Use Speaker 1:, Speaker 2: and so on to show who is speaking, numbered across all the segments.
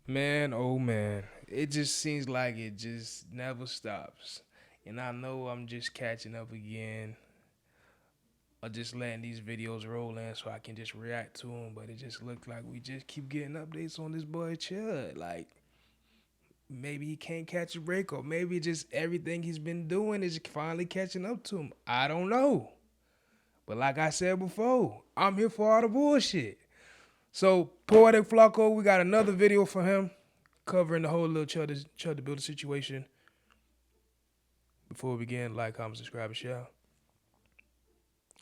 Speaker 1: Man, oh man. It just seems like it just never stops. And I know I'm just catching up again or just letting these videos roll in so I can just react to them. But it just looked like we just keep getting updates on this boy Chud. Like, maybe he can't catch a break or maybe just everything he's been doing is finally catching up to him. I don't know. But like I said before, I'm here for all the bullshit. So, Poetic Flacco, we got another video for him covering the whole little Chud the Builder situation. Before we begin, like, comment, subscribe, and share.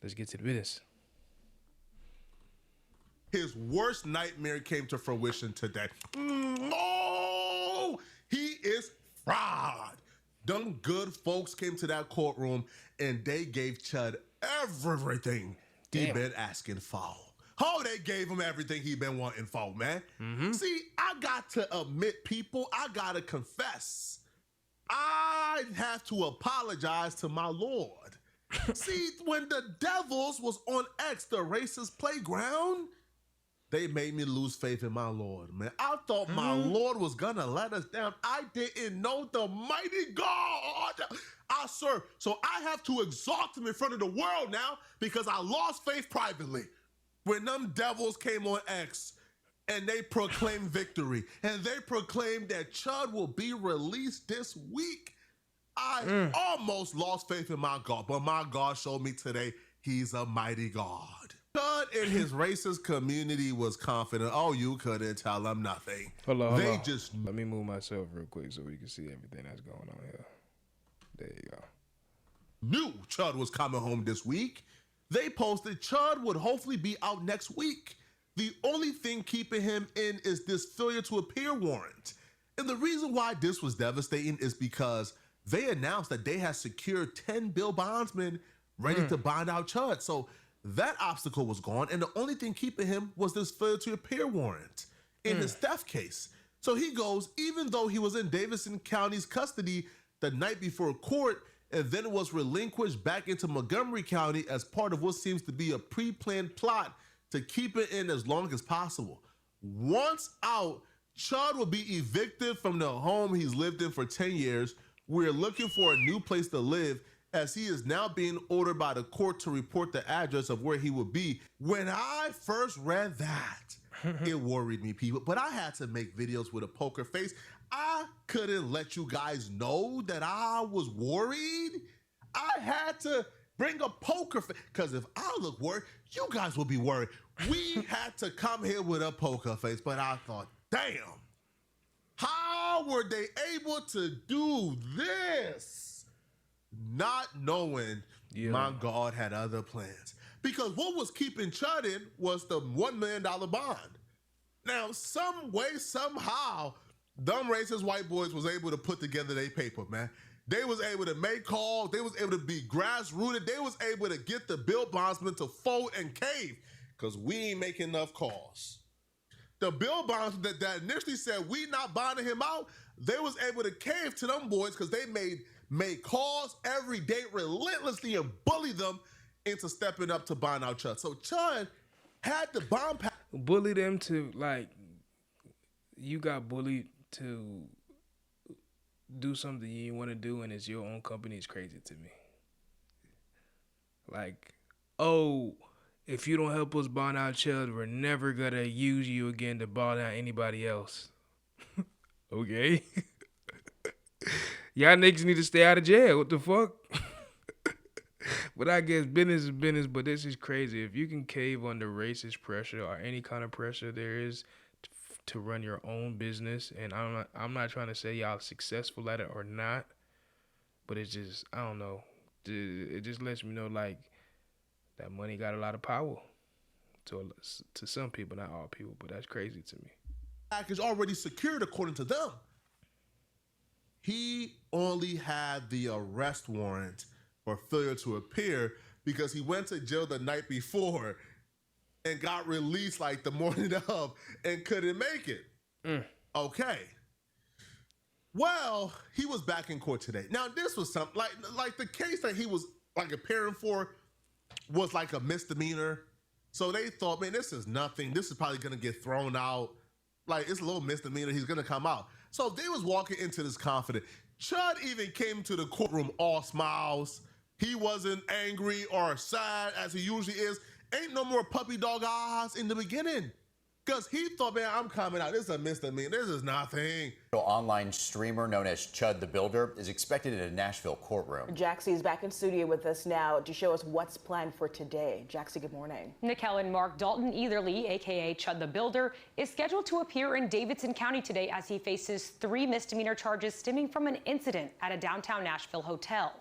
Speaker 1: Let's get to the business.
Speaker 2: His worst nightmare came to fruition today. Oh, he is fraud. Them good folks came to that courtroom and they gave Chud everything he been asking for. Oh, they gave him everything he been wanting for, man. See, I got to admit, people, I got to confess. I have to apologize to my Lord. See, when the Devils was on X, the racist playground, they made me lose faith in my Lord, man. I thought my Lord was gonna let us down. I didn't know the mighty God I serve. So I have to exalt him in front of the world now because I lost faith privately. When them devils came on X and they proclaimed victory and they proclaimed that Chud will be released this week, I almost lost faith in my God, but my God showed me today he's a mighty God. Chud in his racist community was confident. Oh, you couldn't tell him nothing.
Speaker 1: Hold on. Let me move myself real quick so we can see everything that's going on here. There you go.
Speaker 2: Knew Chud was coming home this week. They posted Chud would hopefully be out next week. The only thing keeping him in is this failure to appear warrant. And the reason why this was devastating is because they announced that they had secured 10 bail bondsmen ready to bond out Chud. So that obstacle was gone, and the only thing keeping him was this failure to appear warrant in his theft case. So he goes, even though he was in Davidson County's custody the night before court, and then was relinquished back into Montgomery County as part of what seems to be a pre-planned plot to keep it in as long as possible. Once out, Chud will be evicted from the home he's lived in for 10 years. We're looking for a new place to live as he is now being ordered by the court to report the address of where he will be. When I first read that, it worried me, people, but I had to make videos with a poker face. I couldn't let you guys know that I was worried. I had to bring a poker face, because if I look worried, you guys will be worried. We had to come here with a poker face, but I thought, damn, how were they able to do this? Not knowing my God had other plans. Because what was keeping Chud in was the $1 million bond. Now, some way, somehow, dumb racist white boys was able to put together their paper, man. They was able to make calls. They was able to be grassrooted. They was able to get the bill bondsmen to fold and cave because we ain't making enough calls. The bill bondsmen that initially said we not bonding him out, they was able to cave to them boys because they made calls every day relentlessly and bully them into stepping up to bond out Chud. So Chud had the bond pack.
Speaker 1: Bully them to, like, you got bullied to do something you want to do and it's your own company is crazy to me. Like, oh, if you don't help us bond out Chud, we're never gonna use you again to bond out anybody else. Okay. Y'all niggas need to stay out of jail. What the fuck? But I guess business is business, but this is crazy. If you can cave under racist pressure or any kind of pressure there is to run your own business, and I'm not trying to say y'all successful at it or not, but it's just, I don't know. It just lets me know, like, that money got a lot of power to some people, not all people, but that's crazy to me.
Speaker 2: Package already secured according to them. He only had the arrest warrant for failure to appear because he went to jail the night before and got released like the morning of and couldn't make it. Okay. Well, he was back in court today. Now, this was something like the case that he was like appearing for was like a misdemeanor. So they thought, man, this is nothing. This is probably going to get thrown out. Like, it's a little misdemeanor. He's going to come out. So they was walking into this confident. Chud even came to the courtroom all smiles. He wasn't angry or sad as he usually is. Ain't no more puppy dog eyes in the beginning. Because he thought, man, I'm coming out. This is a misdemeanor. This is nothing.
Speaker 3: Online streamer known as Chud The Builder is expected in a Nashville courtroom.
Speaker 4: Jaxie is back in studio with us now to show us what's planned for today. Jaxie, good morning.
Speaker 5: Nicole and Mark Dalton Etherly, a.k.a. Chud The Builder, is scheduled to appear in Davidson County today as he faces 3 misdemeanor charges stemming from an incident at a downtown Nashville hotel.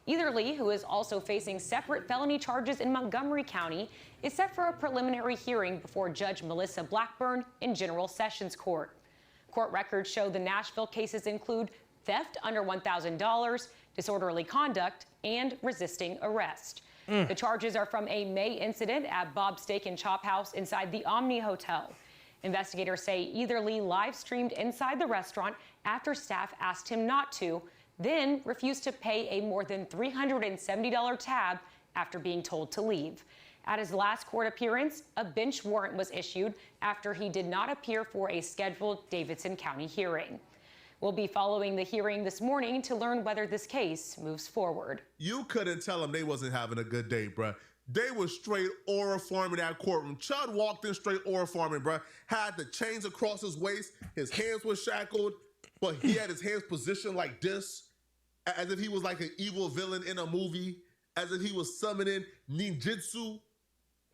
Speaker 5: Etherly, who is also facing separate felony charges in Montgomery County, is set for a preliminary hearing before Judge Melissa Blackburn in General Sessions Court. Court records show the Nashville cases include theft under $1,000, disorderly conduct, and resisting arrest. The charges are from a May incident at Bob's Steak and Chop House inside the Omni Hotel. Investigators say Etherly live-streamed inside the restaurant after staff asked him not to, then refused to pay a more than $370 tab after being told to leave. At his last court appearance, a bench warrant was issued after he did not appear for a scheduled Davidson County hearing. We'll be following the hearing this morning to learn whether this case moves forward.
Speaker 2: You couldn't tell them they wasn't having a good day, bruh. They was straight aura farming that courtroom. Chud walked in straight aura farming, bruh. Had the chains across his waist. His hands were shackled, but he had his hands positioned like this, as if he was like an evil villain in a movie, as if he was summoning ninjutsu.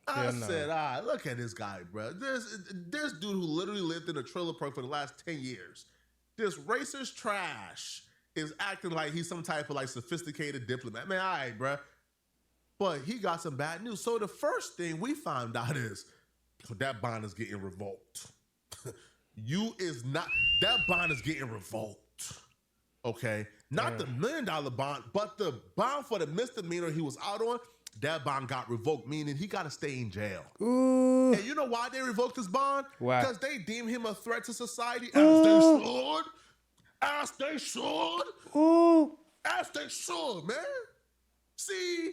Speaker 2: I said, all right, look at this guy, bro. This dude who literally lived in a trailer park for the last 10 years. This racist trash is acting like he's some type of like sophisticated diplomat. Man, all right, bro. But he got some bad news. So the first thing we found out is that bond is getting revoked. That bond is getting revoked. Okay? Not the $1 million bond, but the bond for the misdemeanor he was out on, that bond got revoked, meaning he got to stay in jail.
Speaker 1: Ooh.
Speaker 2: And you know why they revoked his bond?
Speaker 1: Why?
Speaker 2: Because they deem him a threat to society, as they should. As they should.
Speaker 1: Ooh.
Speaker 2: As they should, man. See,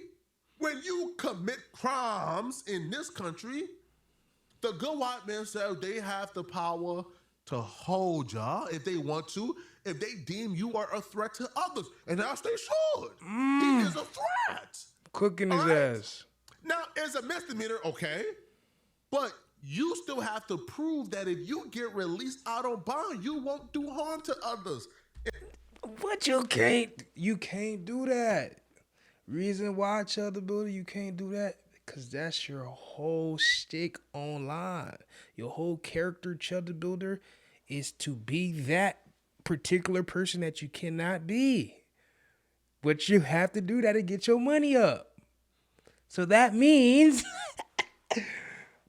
Speaker 2: when you commit crimes in this country, the good white man said they have the power to hold y'all if they want to, if they deem you are a threat to others. And as they should. He is a threat.
Speaker 1: Cooking his ass.
Speaker 2: Now, it's a misdemeanor, okay, but you still have to prove that if you get released out on bond, you won't do harm to others.
Speaker 1: But you can't do that. Reason why, Chud The Builder, you can't do that, because that's your whole shtick online. Your whole character, Chud The Builder, is to be that particular person that you cannot be. But you have to do that to get your money up. So that means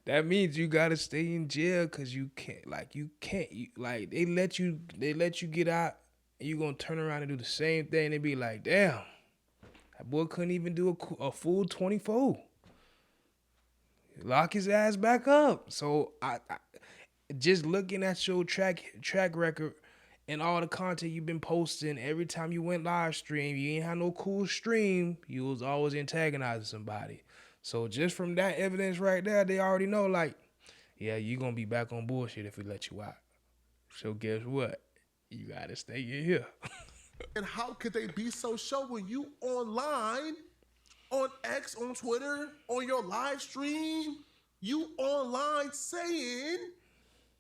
Speaker 1: you gotta stay in jail, because they let you get out, and you gonna turn around and do the same thing and be like, damn, that boy couldn't even do a full 24. Lock his ass back up. So I just looking at your track record and all the content you've been posting, every time you went live stream, you ain't had no cool stream. You was always antagonizing somebody. So just from that evidence right there, they already know, like, yeah, you gonna be back on bullshit if we let you out. So guess what? You gotta stay in here.
Speaker 2: And how could they be so sure when you online, on X, on Twitter, on your live stream, you online saying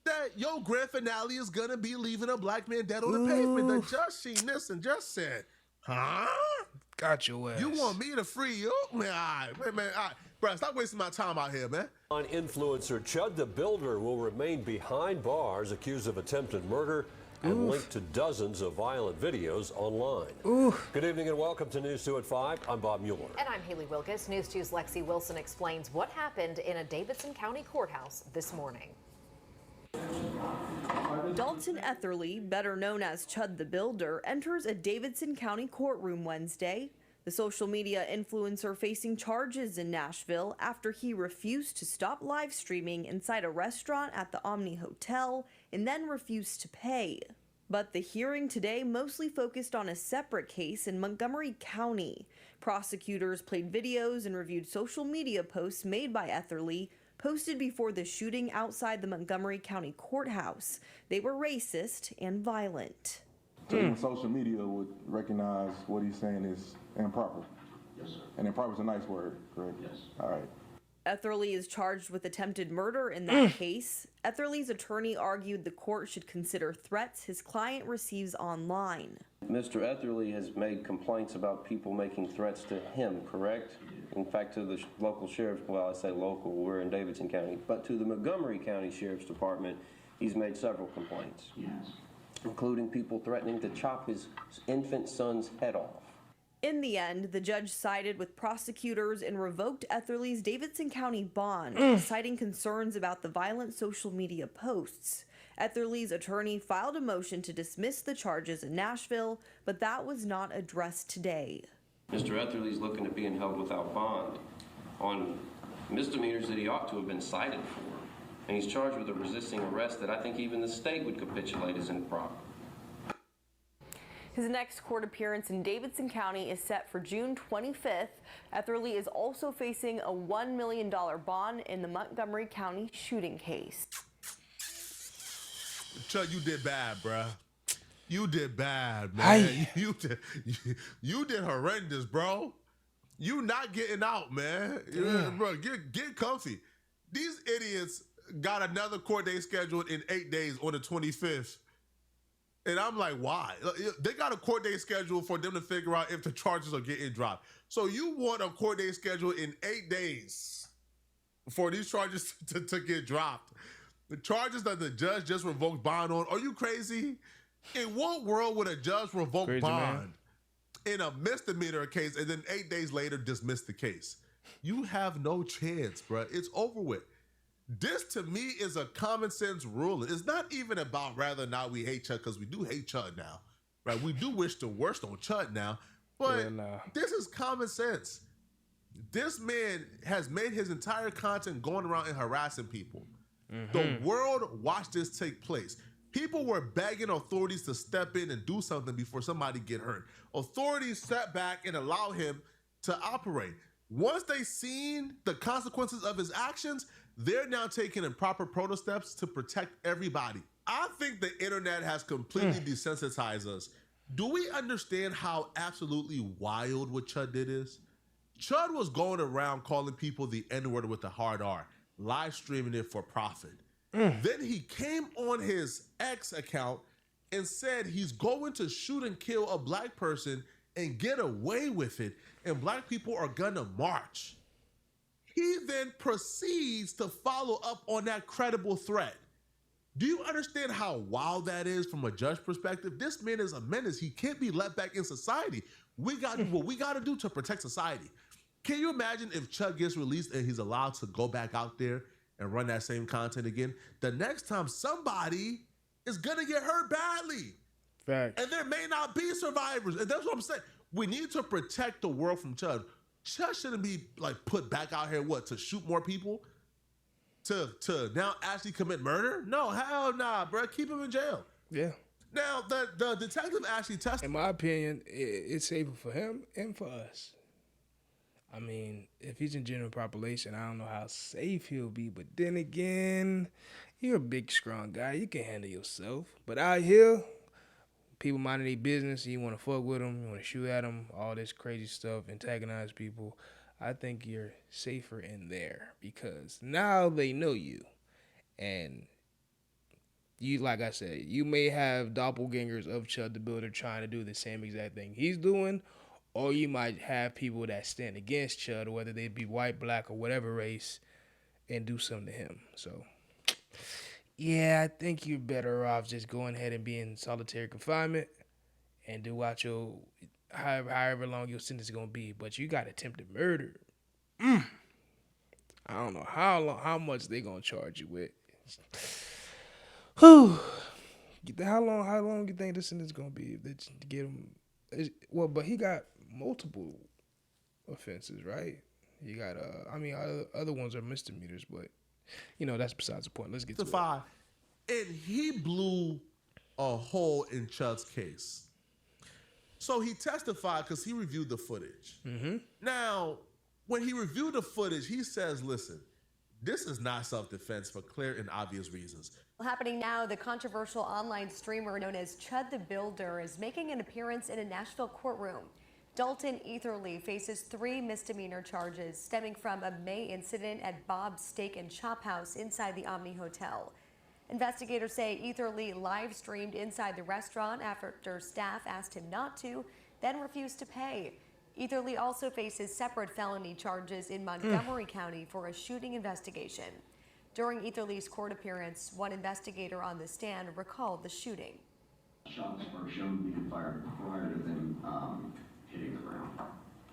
Speaker 2: that your grand finale is gonna be leaving a black man dead on the pavement? The judge seen this and just said, huh?
Speaker 1: Got your ass.
Speaker 2: You want me to free you? Man, all right, all right. Bro, stop wasting my time out here, man.
Speaker 6: Influencer Chud The Builder will remain behind bars, accused of attempted murder and linked to dozens of violent videos online. Good evening and welcome to News 2 at 5. I'm Bob Mueller.
Speaker 7: And I'm Haley Wilkes. News 2's Lexi Wilson explains what happened in a Davidson County courthouse this morning.
Speaker 8: Dalton Etherly, better known as Chud The Builder, enters a Davidson County courtroom Wednesday. The social media influencer facing charges in Nashville after he refused to stop live streaming inside a restaurant at the Omni Hotel and then refused to pay. But the hearing today mostly focused on a separate case in Montgomery County. Prosecutors played videos and reviewed social media posts made by Etherly, posted before the shooting outside the Montgomery County Courthouse. They were racist and violent.
Speaker 9: So even social media would recognize what he's saying is improper? Yes, sir. And improper is a nice word, correct? Yes. All right.
Speaker 8: Etherly is charged with attempted murder in that case. Etherly's attorney argued the court should consider threats his client receives online.
Speaker 10: Mr. Etherly has made complaints about people making threats to him, correct? In fact, to the local sheriff, well, I say local, we're in Davidson County, but to the Montgomery County Sheriff's Department, he's made several complaints. Yes. Including people threatening to chop his infant son's head off.
Speaker 8: In the end, the judge sided with prosecutors and revoked Etherly's Davidson County bond, citing concerns about the violent social media posts. Etherly's attorney filed a motion to dismiss the charges in Nashville, but that was not addressed today.
Speaker 10: Mr. Etherly's looking at being held without bond on misdemeanors that he ought to have been cited for. And he's charged with a resisting arrest that I think even the state would capitulate as improper.
Speaker 8: His next court appearance in Davidson County is set for June 25th. Etherly is also facing a $1 million bond in the Montgomery County shooting case.
Speaker 2: Chud, you did bad, bruh. You did bad, man. You did horrendous, bro. You not getting out, man. Bro, get comfy. These idiots got another court date scheduled in 8 days on the 25th. And I'm like, why? They got a court date scheduled for them to figure out if the charges are getting dropped. So you want a court date scheduled in 8 days for these charges to get dropped. The charges that the judge just revoked bond on, are you crazy? In what world would a judge revoke bond in a misdemeanor case and then 8 days later dismiss the case? You have no chance, bro. It's over with. This, to me, is a common sense ruling. It's not even about whether or not we hate Chud, because we do hate Chud now, right? We do wish the worst on Chud now, but this is common sense. This man has made his entire content going around and harassing people. The world watched this take place. People were begging authorities to step in and do something before somebody get hurt. Authorities sat back and allowed him to operate. Once they seen the consequences of his actions, they're now taking improper proto steps to protect everybody. I think the internet has completely desensitized us. Do we understand how absolutely wild what Chud did is? Chud was going around calling people the N-word with the hard R, live streaming it for profit. Then he came on his X account and said he's going to shoot and kill a black person and get away with it, and black people are gonna march. He then proceeds to follow up on that credible threat. Do you understand how wild that is from a judge perspective? This man is a menace. He can't be let back in society. We got to do what we got to do to protect society. Can you imagine if Chud gets released and he's allowed to go back out there and run that same content again? The next time somebody is going to get hurt badly.
Speaker 1: Fact.
Speaker 2: And there may not be survivors. And that's what I'm saying. We need to protect the world from Chud. Chud shouldn't be like put back out here, to shoot more people? To now actually commit murder? No, hell nah, bro. Keep him in jail.
Speaker 1: Yeah.
Speaker 2: Now, the detective actually tested.
Speaker 1: In my opinion, it's safer for him and for us. I mean, if he's in general population, I don't know how safe he'll be. But then again, you're a big, strong guy. You can handle yourself. But out here, people minding their business, you want to fuck with them, you want to shoot at them, all this crazy stuff, antagonize people. I think you're safer in there because now they know you. And you, like I said, you may have doppelgangers of Chud the Builder trying to do the same exact thing he's doing, or you might have people that stand against Chud, whether they be white, black, or whatever race, and do something to him. So, yeah, I think you're better off just going ahead and being in solitary confinement and do out your however long your sentence is gonna be. But you got attempted murder. I don't know how much they gonna charge you with. Whew. How long you think this sentence is gonna be if they get him? Well, but he got multiple offenses, right? He got other ones are misdemeanors, but that's besides the point. Let's get to it.
Speaker 2: And he blew a hole in Chud's case. So he testified because he reviewed the footage. Now, when he reviewed the footage, he says, listen, This is not self-defense for clear and obvious reasons.
Speaker 11: Happening now, the controversial online streamer known as Chud The Builder is making an appearance in a Nashville courtroom. Dalton Etherly faces 3 misdemeanor charges stemming from a May incident at Bob's Steak and Chop House inside the Omni Hotel. Investigators say Etherly live streamed inside the restaurant after staff asked him not to, then refused to pay. Etherly also faces separate felony charges in Montgomery County for a shooting investigation. During Etherly's court appearance, one investigator on the stand recalled the shooting.
Speaker 12: Shots are shown to be fired prior to them hitting the ground.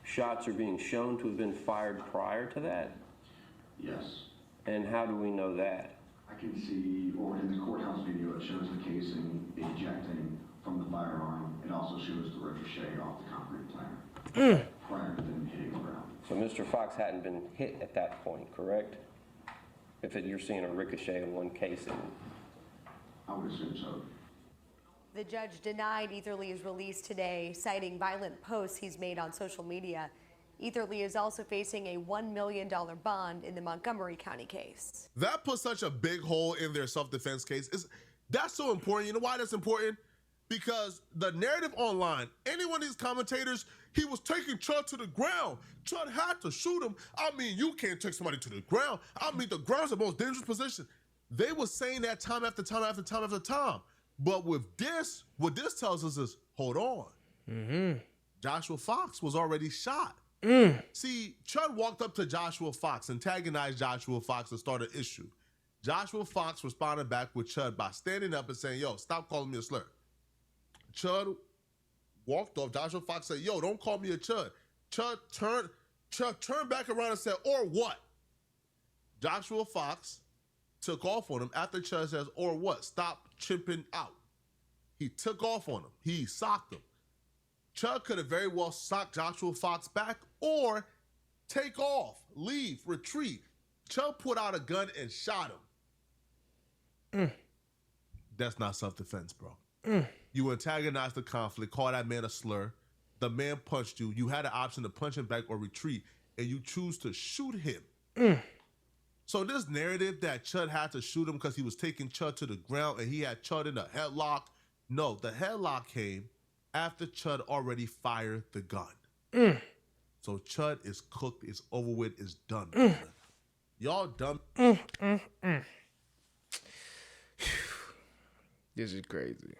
Speaker 10: Shots are being shown to have been fired prior to that?
Speaker 12: Yes.
Speaker 10: And how do we know that?
Speaker 12: I can see, or in the courthouse video, it shows the casing ejecting from the firearm. It also shows the ricochet off the concrete planter prior to them hitting the ground.
Speaker 10: So Mr. Fox hadn't been hit at that point, correct? You're seeing a ricochet in one casing.
Speaker 12: I would assume so.
Speaker 11: The judge denied Etherly's release today, citing violent posts he's made on social media. Etherly is also facing a $1 million bond in the Montgomery County case.
Speaker 2: That puts such a big hole in their self-defense case. That's so important. You know why that's important? Because the narrative online, any one of these commentators, he was taking Chud to the ground. Chud had to shoot him. I mean, you can't take somebody to the ground. I mean, the ground's the most dangerous position. They were saying that time after time after time after time. But with this, what this tells us is, hold on. Joshua Fox was already shot. See, Chud walked up to Joshua Fox, antagonized Joshua Fox, and started an issue. Joshua Fox responded back with Chud by standing up and saying, yo, stop calling me a slur. Chud walked off. Joshua Fox said, yo, don't call me a Chud. Chud turned back around and said, or what? Joshua Fox took off on him after Chud says, or what? Stop chimping out. He took off on him. He socked him. Chud could have very well socked Joshua Fox back or take off, leave, retreat. Chud put out a gun and shot him. That's not self-defense, bro. You antagonized the conflict, call that man a slur. The man punched you. You had an option to punch him back or retreat, and you choose to shoot him. So this narrative that Chud had to shoot him because he was taking Chud to the ground and he had Chud in a headlock, no, the headlock came after Chud already fired the gun. So Chud is cooked, it's over with, it's done. Y'all dumb.
Speaker 1: This is crazy.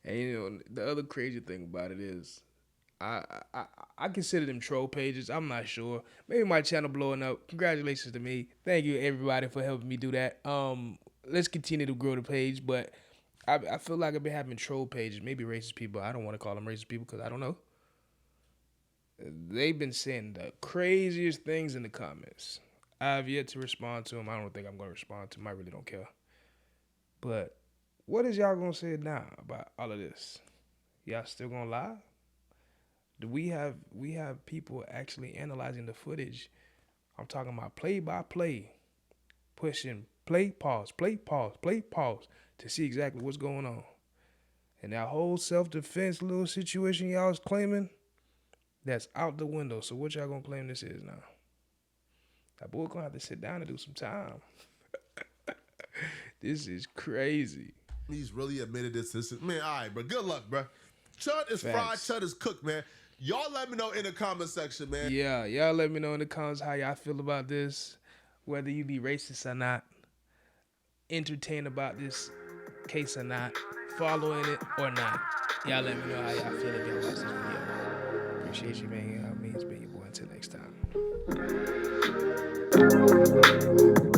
Speaker 1: And you know, the other crazy thing about it is, I consider them troll pages. I'm not sure. Maybe my channel blowing up. Congratulations to me. Thank you everybody for helping me do that. Let's continue to grow the page, but I feel like I've been having troll pages, maybe racist people. I don't want to call them racist people because I don't know. They've been saying the craziest things in the comments. I've yet to respond to them. I don't think I'm going to respond to them. I really don't care. But what is y'all going to say now about all of this? Y'all still going to lie? Do we have people actually analyzing the footage? I'm talking about play by play, pushing play, pause, play, pause, play, pause to see exactly what's going on. And that whole self-defense little situation y'all was claiming, that's out the window. So what y'all gonna claim this is now? That boy gonna have to sit down and do some time. This is crazy.
Speaker 2: He's really admitted this. Man, all right, bro. Good luck, bro. Chud is fried, Chud is cooked, man. Y'all let me know in the comment section, man.
Speaker 1: Yeah, y'all let me know in the comments how y'all feel about this. Whether you be racist or not, entertained about this case or not, following it or not. Y'all let me know how y'all feel if y'all watch this video. Appreciate you, man. It's been your boy. Until next time.